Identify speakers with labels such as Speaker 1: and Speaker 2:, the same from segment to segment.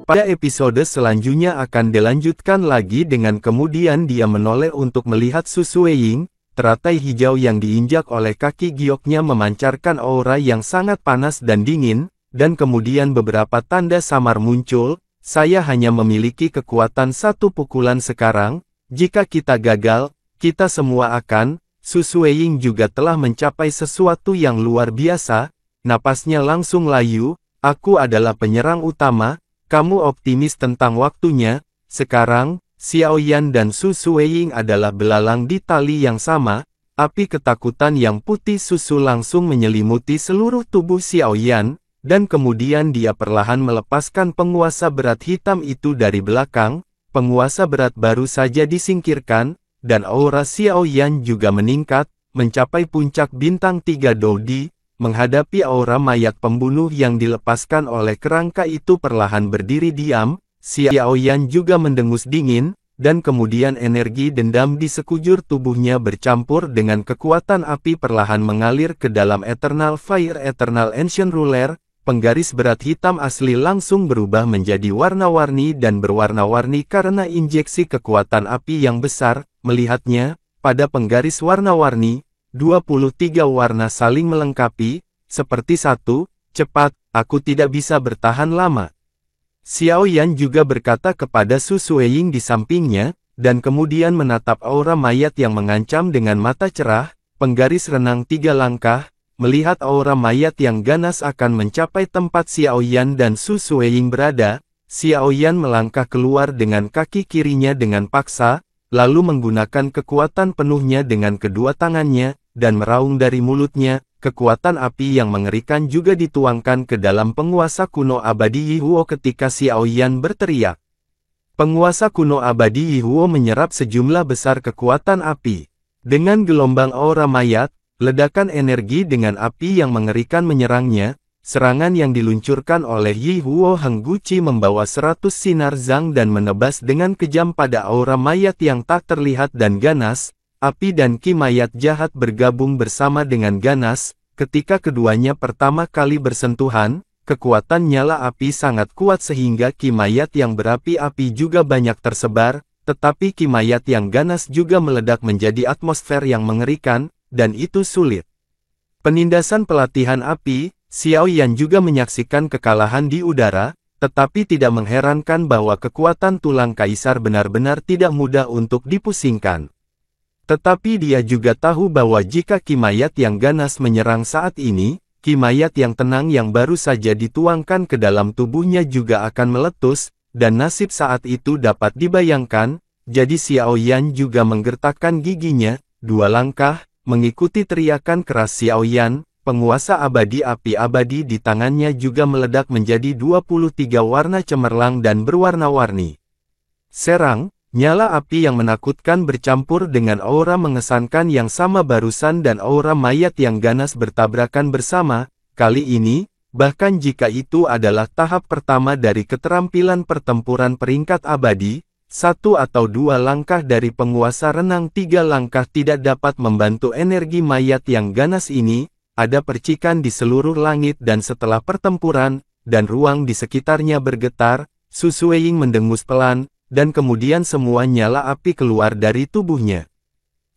Speaker 1: Pada episode selanjutnya akan dilanjutkan lagi dengan kemudian dia menoleh untuk melihat Su Sueying, teratai hijau yang diinjak oleh kaki gioknya memancarkan aura yang sangat panas dan dingin, dan kemudian beberapa tanda samar muncul. Saya hanya memiliki kekuatan satu pukulan sekarang, jika kita gagal, kita semua akan. Su Sueying juga telah mencapai sesuatu yang luar biasa, napasnya langsung layu, aku adalah penyerang utama. Kamu optimis tentang waktunya, sekarang, Xiao Yan dan Su Sueying adalah belalang di tali yang sama, api ketakutan yang putih susu langsung menyelimuti seluruh tubuh Xiao Yan, dan kemudian dia perlahan melepaskan penguasa berat hitam itu dari belakang, penguasa berat baru saja disingkirkan, dan aura Xiao Yan juga meningkat, mencapai puncak bintang 3 Dodi. Menghadapi aura mayat pembunuh yang dilepaskan oleh kerangka itu perlahan berdiri diam, Xiao Yan juga mendengus dingin, dan kemudian energi dendam di sekujur tubuhnya bercampur dengan kekuatan api perlahan mengalir ke dalam Eternal Fire Eternal Ancient Ruler, penggaris berat hitam asli langsung berubah menjadi warna-warni dan berwarna-warni karena injeksi kekuatan api yang besar. Melihatnya, pada penggaris warna-warni, 23 warna saling melengkapi, seperti satu, cepat, aku tidak bisa bertahan lama. Xiao Yan juga berkata kepada Su Sueying di sampingnya, dan kemudian menatap aura mayat yang mengancam dengan mata cerah, penggaris renang 3 langkah, melihat aura mayat yang ganas akan mencapai tempat Xiao Yan dan Su Sueying berada, Xiao Yan melangkah keluar dengan kaki kirinya dengan paksa, lalu menggunakan kekuatan penuhnya dengan kedua tangannya, dan meraung dari mulutnya, kekuatan api yang mengerikan juga dituangkan ke dalam penguasa kuno abadi Yihuo ketika Xiao Yan berteriak. Penguasa kuno abadi Yihuo menyerap sejumlah besar kekuatan api. Dengan gelombang aura mayat, ledakan energi dengan api yang mengerikan menyerangnya, serangan yang diluncurkan oleh Yihuo Hengguchi membawa 100 sinar zang dan menebas dengan kejam pada aura mayat yang tak terlihat dan ganas. Api dan ki mayat jahat bergabung bersama dengan ganas, ketika keduanya pertama kali bersentuhan, kekuatan nyala api sangat kuat sehingga ki mayat yang berapi-api juga banyak tersebar, tetapi ki mayat yang ganas juga meledak menjadi atmosfer yang mengerikan, dan itu sulit. Penindasan pelatihan api, Xiao Yan juga menyaksikan kekalahan di udara, tetapi tidak mengherankan bahwa kekuatan tulang kaisar benar-benar tidak mudah untuk dipusingkan. Tetapi dia juga tahu bahwa jika ki mayat yang ganas menyerang saat ini, ki mayat yang tenang yang baru saja dituangkan ke dalam tubuhnya juga akan meletus, dan nasib saat itu dapat dibayangkan, jadi Xiao Yan juga menggertakkan giginya, 2 langkah, mengikuti teriakan keras Xiao Yan, penguasa abadi api abadi di tangannya juga meledak menjadi 23 warna cemerlang dan berwarna-warni. Serang! Nyala api yang menakutkan bercampur dengan aura mengesankan yang sama barusan dan aura mayat yang ganas bertabrakan bersama, kali ini, bahkan jika itu adalah tahap pertama dari keterampilan pertempuran peringkat abadi, 1 atau 2 langkah dari penguasa renang 3 langkah tidak dapat membantu energi mayat yang ganas ini, ada percikan di seluruh langit dan setelah pertempuran, dan ruang di sekitarnya bergetar, Su Sueying mendengus pelan, dan kemudian semua nyala api keluar dari tubuhnya.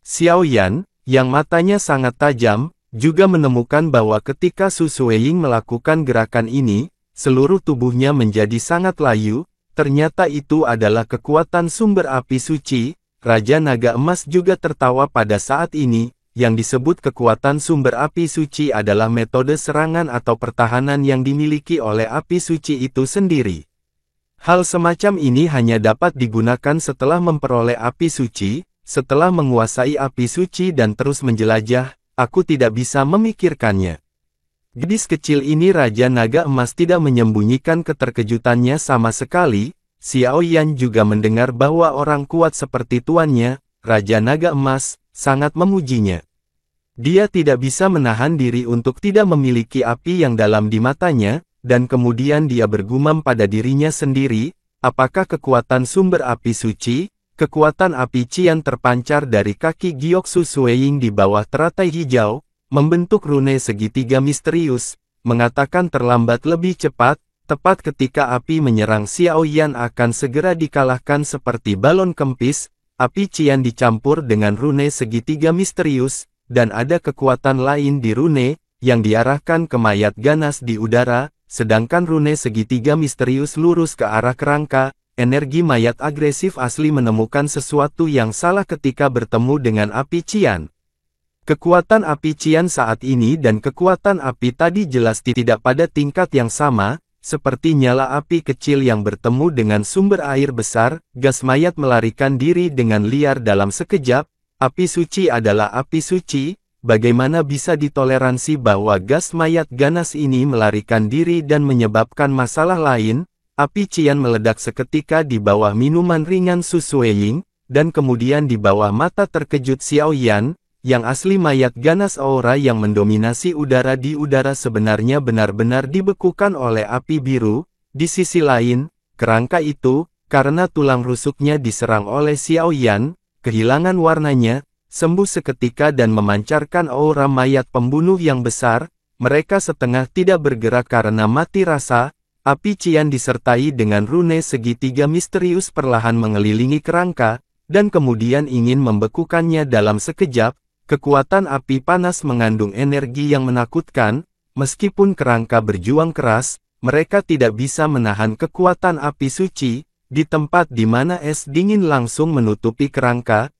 Speaker 1: Xiao Yan, yang matanya sangat tajam, juga menemukan bahwa ketika Su Sueying melakukan gerakan ini, seluruh tubuhnya menjadi sangat layu, ternyata itu adalah kekuatan sumber api suci. Raja Naga Emas juga tertawa pada saat ini, yang disebut kekuatan sumber api suci adalah metode serangan atau pertahanan yang dimiliki oleh api suci itu sendiri. Hal semacam ini hanya dapat digunakan setelah memperoleh api suci, setelah menguasai api suci dan terus menjelajah, aku tidak bisa memikirkannya. Gadis kecil ini Raja Naga Emas tidak menyembunyikan keterkejutannya sama sekali, Xiao Yan juga mendengar bahwa orang kuat seperti tuannya, Raja Naga Emas, sangat memujinya. Dia tidak bisa menahan diri untuk tidak memiliki api yang dalam di matanya, dan kemudian dia bergumam pada dirinya sendiri, apakah kekuatan sumber api suci, kekuatan api Qian terpancar dari kaki giok Su Sueying di bawah teratai hijau, membentuk rune segitiga misterius, mengatakan terlambat lebih cepat, Tepat ketika api menyerang Xiao Yan akan segera dikalahkan seperti balon kempis, api Qian dicampur dengan rune segitiga misterius, dan ada kekuatan lain di rune, yang diarahkan ke mayat ganas di udara, sedangkan rune segitiga misterius lurus ke arah kerangka. Energi mayat agresif asli menemukan sesuatu yang salah ketika bertemu dengan api Qian. Kekuatan api Qian saat ini dan kekuatan api tadi jelas tidak pada tingkat yang sama, seperti nyala api kecil yang bertemu dengan sumber air besar, gas mayat melarikan diri dengan liar dalam sekejap. Api suci adalah api suci, bagaimana bisa ditoleransi bahwa gas mayat ganas ini melarikan diri dan menyebabkan masalah lain? Api Qian meledak seketika di bawah minuman ringan Su Sueying, dan kemudian di bawah mata terkejut Xiao Yan, yang asli mayat ganas aura yang mendominasi udara di udara sebenarnya benar-benar dibekukan oleh api biru. Di sisi lain, kerangka itu, karena tulang rusuknya diserang oleh Xiao Yan, kehilangan warnanya, sembuh seketika dan memancarkan aura mayat pembunuh yang besar. Mereka setengah tidak bergerak karena mati rasa. Api Qian disertai dengan rune segitiga misterius perlahan mengelilingi kerangka, dan kemudian ingin membekukannya dalam sekejap. Kekuatan api panas mengandung energi yang menakutkan, meskipun kerangka berjuang keras, mereka tidak bisa menahan kekuatan api suci. Di tempat di mana es dingin langsung menutupi kerangka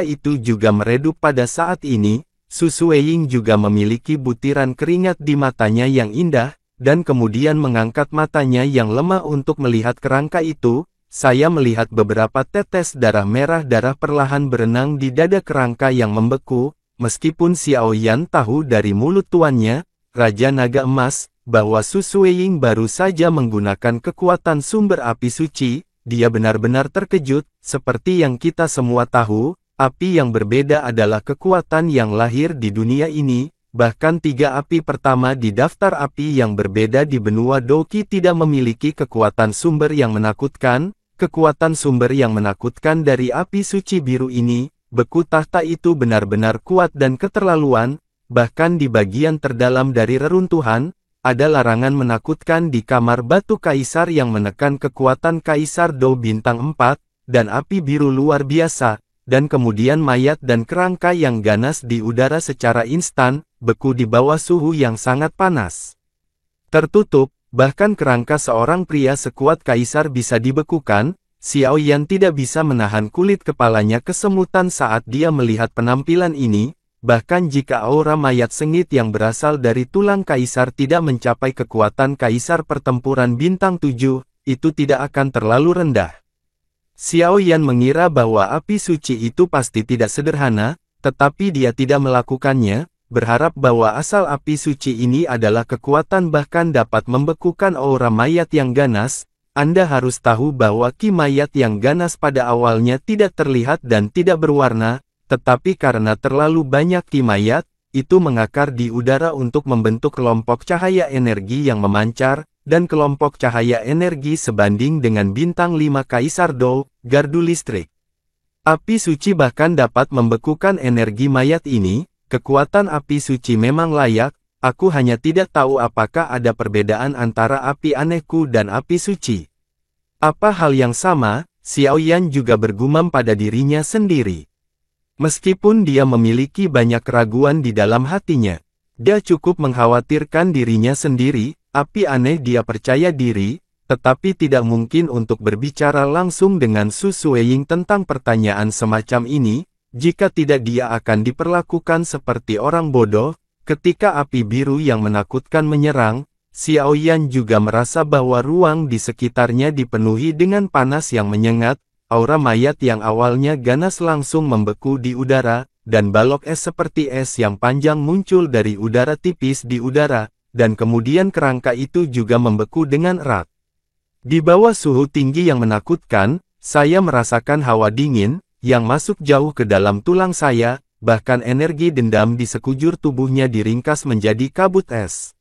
Speaker 1: itu juga meredup pada saat ini. Su Sueying juga memiliki butiran keringat di matanya yang indah, dan kemudian mengangkat matanya yang lemah untuk melihat kerangka itu. Saya melihat beberapa tetes darah merah darah perlahan berenang di dada kerangka yang membeku, meskipun Xiao Yan tahu dari mulut tuannya, Raja Naga Emas, bahwa Su Sueying baru saja menggunakan kekuatan sumber api suci. Dia benar-benar terkejut, seperti yang kita semua tahu, api yang berbeda adalah kekuatan yang lahir di dunia ini. Bahkan 3 api pertama di daftar api yang berbeda di benua Doqi tidak memiliki kekuatan sumber yang menakutkan. Kekuatan sumber yang menakutkan dari api suci biru ini, beku tahta itu benar-benar kuat dan keterlaluan. Bahkan di bagian terdalam dari reruntuhan, ada larangan menakutkan di kamar batu kaisar yang menekan kekuatan Kaisar Dou bintang 4, dan api biru luar biasa. Dan kemudian mayat dan kerangka yang ganas di udara secara instan, beku di bawah suhu yang sangat panas. Tertutup, bahkan kerangka seorang pria sekuat kaisar bisa dibekukan. Xiao Yan tidak bisa menahan kulit kepalanya kesemutan saat dia melihat penampilan ini, bahkan jika aura mayat sengit yang berasal dari tulang kaisar tidak mencapai kekuatan kaisar pertempuran bintang 7, itu tidak akan terlalu rendah. Xiao Yan mengira bahwa api suci itu pasti tidak sederhana, tetapi dia tidak melakukannya, berharap bahwa asal api suci ini adalah kekuatan bahkan dapat membekukan aura mayat yang ganas. Anda harus tahu bahwa ki mayat yang ganas pada awalnya tidak terlihat dan tidak berwarna, tetapi karena terlalu banyak ki mayat, itu mengakar di udara untuk membentuk kelompok cahaya energi yang memancar, dan kelompok cahaya energi sebanding dengan bintang 5 Kaisar Dou, gardu listrik. Api suci bahkan dapat membekukan energi mayat ini. Kekuatan api suci memang layak, aku hanya tidak tahu apakah ada perbedaan antara api anehku dan api suci. Apa hal yang sama? Xiao Yan juga bergumam pada dirinya sendiri. Meskipun dia memiliki banyak keraguan di dalam hatinya, dia cukup mengkhawatirkan dirinya sendiri. Api aneh dia percaya diri, tetapi tidak mungkin untuk berbicara langsung dengan Su Sueying tentang pertanyaan semacam ini, jika tidak dia akan diperlakukan seperti orang bodoh. Ketika api biru yang menakutkan menyerang, Xiao Yan juga merasa bahwa ruang di sekitarnya dipenuhi dengan panas yang menyengat, aura mayat yang awalnya ganas langsung membeku di udara, dan balok es seperti es yang panjang muncul dari udara tipis di udara. Dan kemudian kerangka itu juga membeku dengan erat. Di bawah suhu tinggi yang menakutkan, saya merasakan hawa dingin, yang masuk jauh ke dalam tulang saya, bahkan energi dendam di sekujur tubuhnya diringkas menjadi kabut es.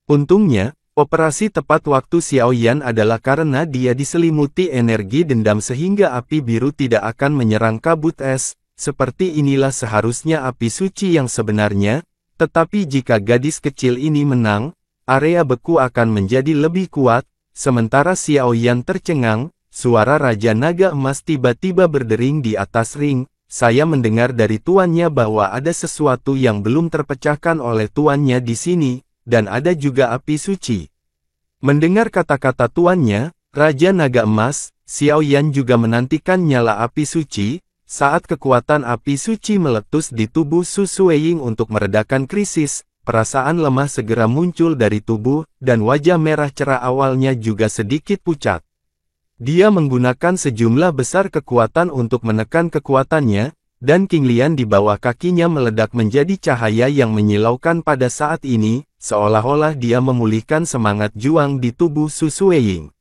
Speaker 1: Untungnya, operasi tepat waktu Xiao Yan adalah karena dia diselimuti energi dendam sehingga api biru tidak akan menyerang kabut es. Seperti inilah seharusnya api suci yang sebenarnya. Tetapi jika gadis kecil ini menang, area beku akan menjadi lebih kuat. Sementara Xiao Yan tercengang, suara Raja Naga Emas tiba-tiba berdering di atas ring. Saya mendengar dari tuannya bahwa ada sesuatu yang belum terpecahkan oleh tuannya di sini, dan ada juga api suci. Mendengar kata-kata tuannya, Raja Naga Emas, Xiao Yan juga menantikan nyala api suci. Saat kekuatan api suci meletus di tubuh Su Sueying untuk meredakan krisis, perasaan lemah segera muncul dari tubuh, dan wajah merah cerah awalnya juga sedikit pucat. Dia menggunakan sejumlah besar kekuatan untuk menekan kekuatannya, dan King Lian di bawah kakinya meledak menjadi cahaya yang menyilaukan pada saat ini, seolah-olah dia memulihkan semangat juang di tubuh Su Sueying.